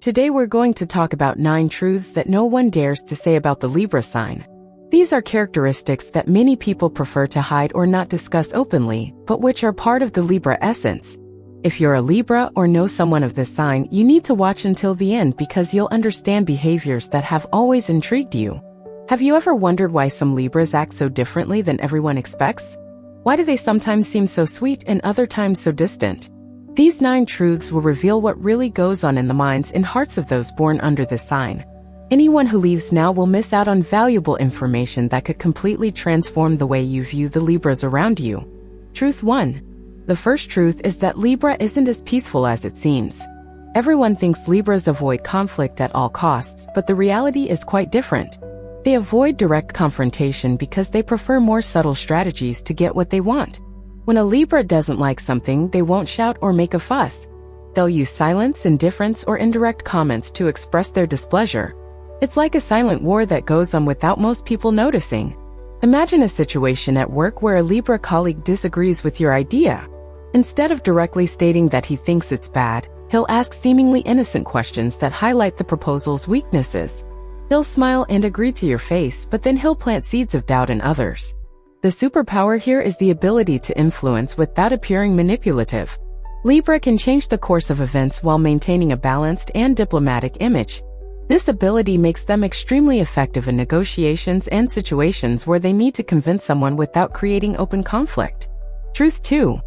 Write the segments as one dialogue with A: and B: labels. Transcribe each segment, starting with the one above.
A: Today we're going to talk about 9 truths that no one dares to say about the Libra sign. These are characteristics that many people prefer to hide or not discuss openly, but which are part of the Libra essence. If you're a Libra or know someone of this sign, you need to watch until the end because you'll understand behaviors that have always intrigued you. Have you ever wondered why some Libras act so differently than everyone expects? Why do they sometimes seem so sweet and other times so distant? These 9 truths will reveal what really goes on in the minds and hearts of those born under this sign. Anyone who leaves now will miss out on valuable information that could completely transform the way you view the Libras around you. Truth 1. The first truth is that Libra isn't as peaceful as it seems. Everyone thinks Libras avoid conflict at all costs, but the reality is quite different. They avoid direct confrontation because they prefer more subtle strategies to get what they want. When a Libra doesn't like something, they won't shout or make a fuss. They'll use silence, indifference, or indirect comments to express their displeasure. It's like a silent war that goes on without most people noticing. Imagine a situation at work where a Libra colleague disagrees with your idea. Instead of directly stating that he thinks it's bad, he'll ask seemingly innocent questions that highlight the proposal's weaknesses. He'll smile and agree to your face, but then he'll plant seeds of doubt in others. The superpower here is the ability to influence without appearing manipulative. Libra can change the course of events while maintaining a balanced and diplomatic image. This ability makes them extremely effective in negotiations and situations where they need to convince someone without creating open conflict. Truth 2.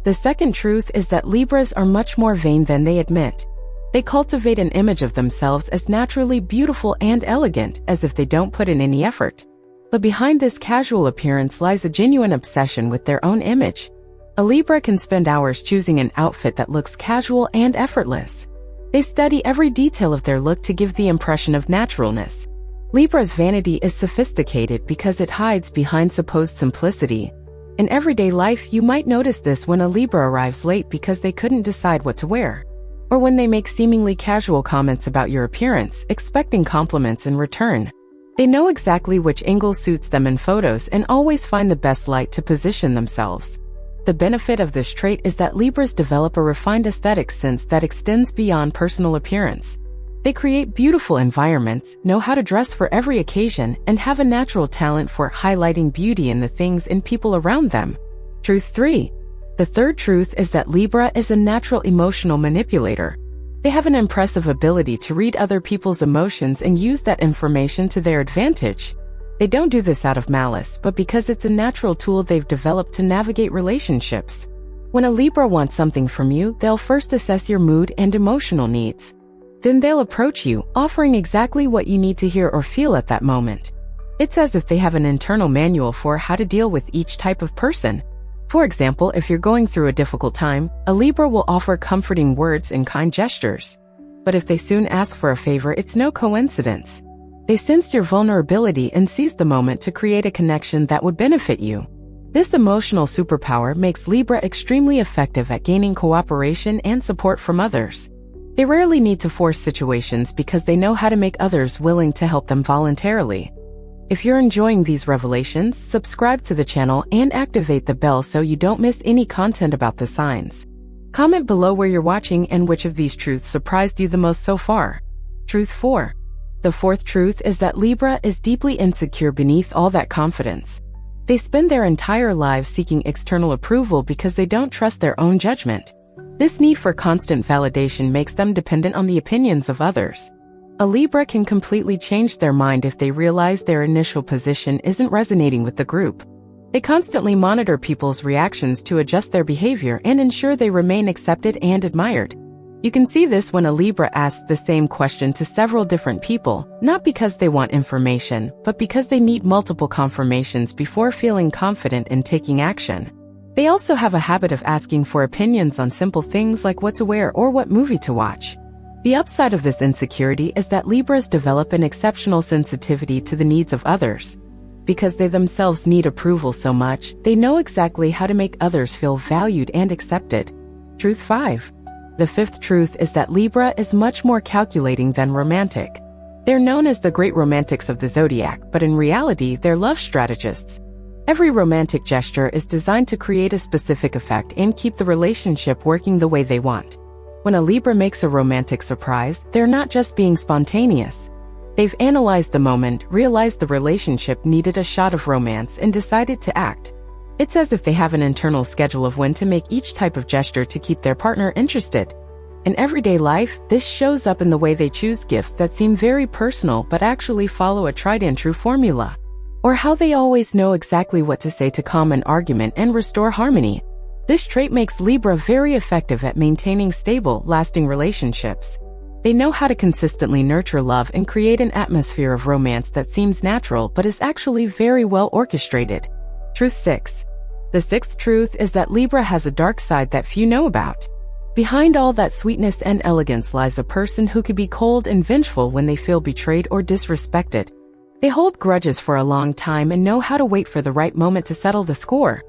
A: The second truth is that Libras are much more vain than they admit. They cultivate an image of themselves as naturally beautiful and elegant, as if they don't put in any effort. But behind this casual appearance lies a genuine obsession with their own image. A Libra can spend hours choosing an outfit that looks casual and effortless. They study every detail of their look to give the impression of naturalness. Libra's vanity is sophisticated because it hides behind supposed simplicity. In everyday life, you might notice this when a Libra arrives late because they couldn't decide what to wear. Or when they make seemingly casual comments about your appearance, expecting compliments in return. They know exactly which angle suits them in photos and always find the best light to position themselves. The benefit of this trait is that Libras develop a refined aesthetic sense that extends beyond personal appearance. They create beautiful environments, know how to dress for every occasion, and have a natural talent for highlighting beauty in the things and people around them. Truth 3. The third truth is that Libra is a natural emotional manipulator. They have an impressive ability to read other people's emotions and use that information to their advantage. They don't do this out of malice, but because it's a natural tool they've developed to navigate relationships. When a Libra wants something from you, they'll first assess your mood and emotional needs. Then they'll approach you, offering exactly what you need to hear or feel at that moment. It's as if they have an internal manual for how to deal with each type of person. For example, if you're going through a difficult time, a Libra will offer comforting words and kind gestures. But if they soon ask for a favor, it's no coincidence. They sense your vulnerability and seize the moment to create a connection that would benefit you. This emotional superpower makes Libra extremely effective at gaining cooperation and support from others. They rarely need to force situations because they know how to make others willing to help them voluntarily. If you're enjoying these revelations, subscribe to the channel and activate the bell so you don't miss any content about the signs. Comment below where you're watching and which of these truths surprised you the most so far. Truth 4. The fourth truth is that Libra is deeply insecure beneath all that confidence. They spend their entire lives seeking external approval because they don't trust their own judgment. This need for constant validation makes them dependent on the opinions of others. A Libra can completely change their mind if they realize their initial position isn't resonating with the group. They constantly monitor people's reactions to adjust their behavior and ensure they remain accepted and admired. You can see this when a Libra asks the same question to several different people, not because they want information, but because they need multiple confirmations before feeling confident in taking action. They also have a habit of asking for opinions on simple things like what to wear or what movie to watch. The upside of this insecurity is that Libras develop an exceptional sensitivity to the needs of others. Because they themselves need approval so much, they know exactly how to make others feel valued and accepted. Truth 5. The fifth truth is that Libra is much more calculating than romantic. They're known as the great romantics of the zodiac, but in reality, they're love strategists. Every romantic gesture is designed to create a specific effect and keep the relationship working the way they want. When a Libra makes a romantic surprise, they're not just being spontaneous. They've analyzed the moment, realized the relationship needed a shot of romance, and decided to act. It's as if they have an internal schedule of when to make each type of gesture to keep their partner interested. In everyday life, this shows up in the way they choose gifts that seem very personal but actually follow a tried-and-true formula. Or how they always know exactly what to say to calm an argument and restore harmony. This trait makes Libra very effective at maintaining stable, lasting relationships. They know how to consistently nurture love and create an atmosphere of romance that seems natural but is actually very well orchestrated. Truth 6. The sixth truth is that Libra has a dark side that few know about. Behind all that sweetness and elegance lies a person who could be cold and vengeful when they feel betrayed or disrespected. They hold grudges for a long time and know how to wait for the right moment to settle the score.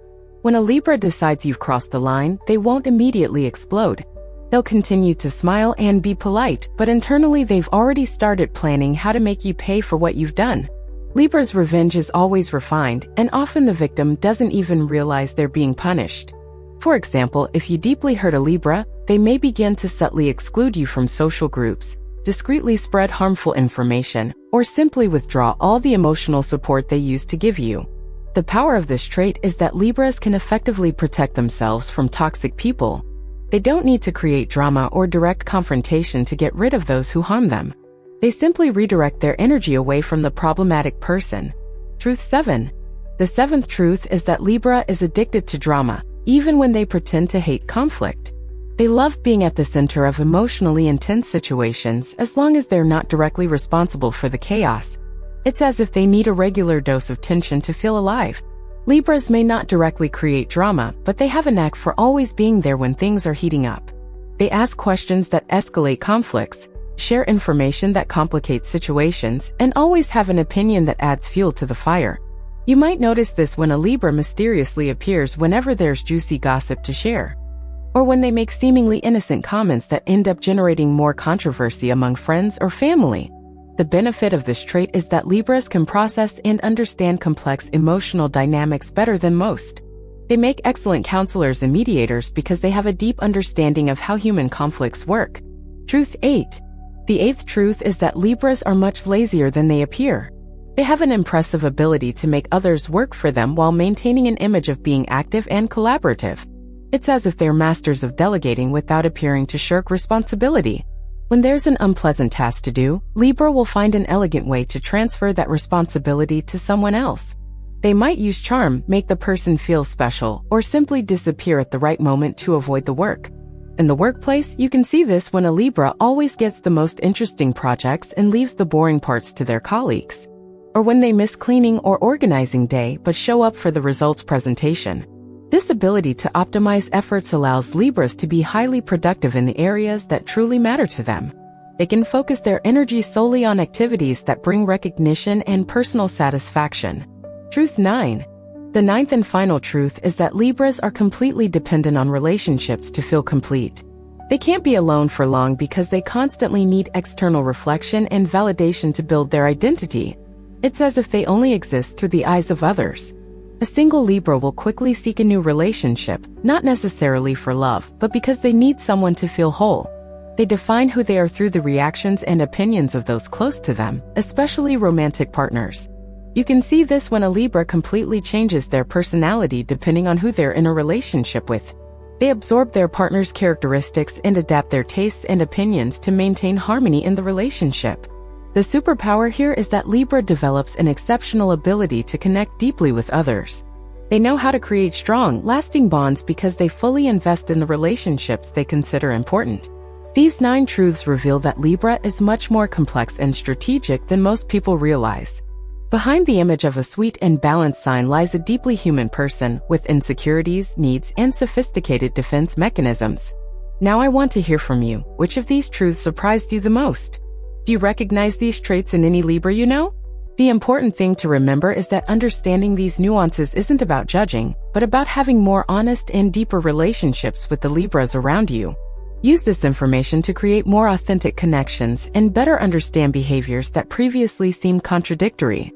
A: When a Libra decides you've crossed the line, they won't immediately explode. They'll continue to smile and be polite, but internally they've already started planning how to make you pay for what you've done. Libra's revenge is always refined, and often the victim doesn't even realize they're being punished. For example, if you deeply hurt a Libra, they may begin to subtly exclude you from social groups, discreetly spread harmful information, or simply withdraw all the emotional support they used to give you. The power of this trait is that Libras can effectively protect themselves from toxic people. They don't need to create drama or direct confrontation to get rid of those who harm them. They simply redirect their energy away from the problematic person. Truth 7. The seventh truth is that Libra is addicted to drama, even when they pretend to hate conflict. They love being at the center of emotionally intense situations as long as they're not directly responsible for the chaos. It's as if they need a regular dose of tension to feel alive. Libras may not directly create drama, but they have a knack for always being there when things are heating up. They ask questions that escalate conflicts, share information that complicates situations, and always have an opinion that adds fuel to the fire. You might notice this when a Libra mysteriously appears whenever there's juicy gossip to share. Or when they make seemingly innocent comments that end up generating more controversy among friends or family. The benefit of this trait is that Libras can process and understand complex emotional dynamics better than most. They make excellent counselors and mediators because they have a deep understanding of how human conflicts work. Truth 8. The eighth truth is that Libras are much lazier than they appear. They have an impressive ability to make others work for them while maintaining an image of being active and collaborative. It's as if they're masters of delegating without appearing to shirk responsibility. When there's an unpleasant task to do, Libra will find an elegant way to transfer that responsibility to someone else. They might use charm, make the person feel special, or simply disappear at the right moment to avoid the work. In the workplace, you can see this when a Libra always gets the most interesting projects and leaves the boring parts to their colleagues. Or when they miss cleaning or organizing day but show up for the results presentation. This ability to optimize efforts allows Libras to be highly productive in the areas that truly matter to them. They can focus their energy solely on activities that bring recognition and personal satisfaction. Truth 9. The ninth and final truth is that Libras are completely dependent on relationships to feel complete. They can't be alone for long because they constantly need external reflection and validation to build their identity. It's as if they only exist through the eyes of others. A single Libra will quickly seek a new relationship, not necessarily for love, but because they need someone to feel whole. They define who they are through the reactions and opinions of those close to them, especially romantic partners. You can see this when a Libra completely changes their personality depending on who they're in a relationship with. They absorb their partner's characteristics and adapt their tastes and opinions to maintain harmony in the relationship. The superpower here is that Libra develops an exceptional ability to connect deeply with others. They know how to create strong, lasting bonds because they fully invest in the relationships they consider important. These 9 truths reveal that Libra is much more complex and strategic than most people realize. Behind the image of a sweet and balanced sign lies a deeply human person with insecurities, needs, and sophisticated defense mechanisms. Now I want to hear from you. Which of these truths surprised you the most? Do you recognize these traits in any Libra you know? The important thing to remember is that understanding these nuances isn't about judging, but about having more honest and deeper relationships with the Libras around you. Use this information to create more authentic connections and better understand behaviors that previously seemed contradictory.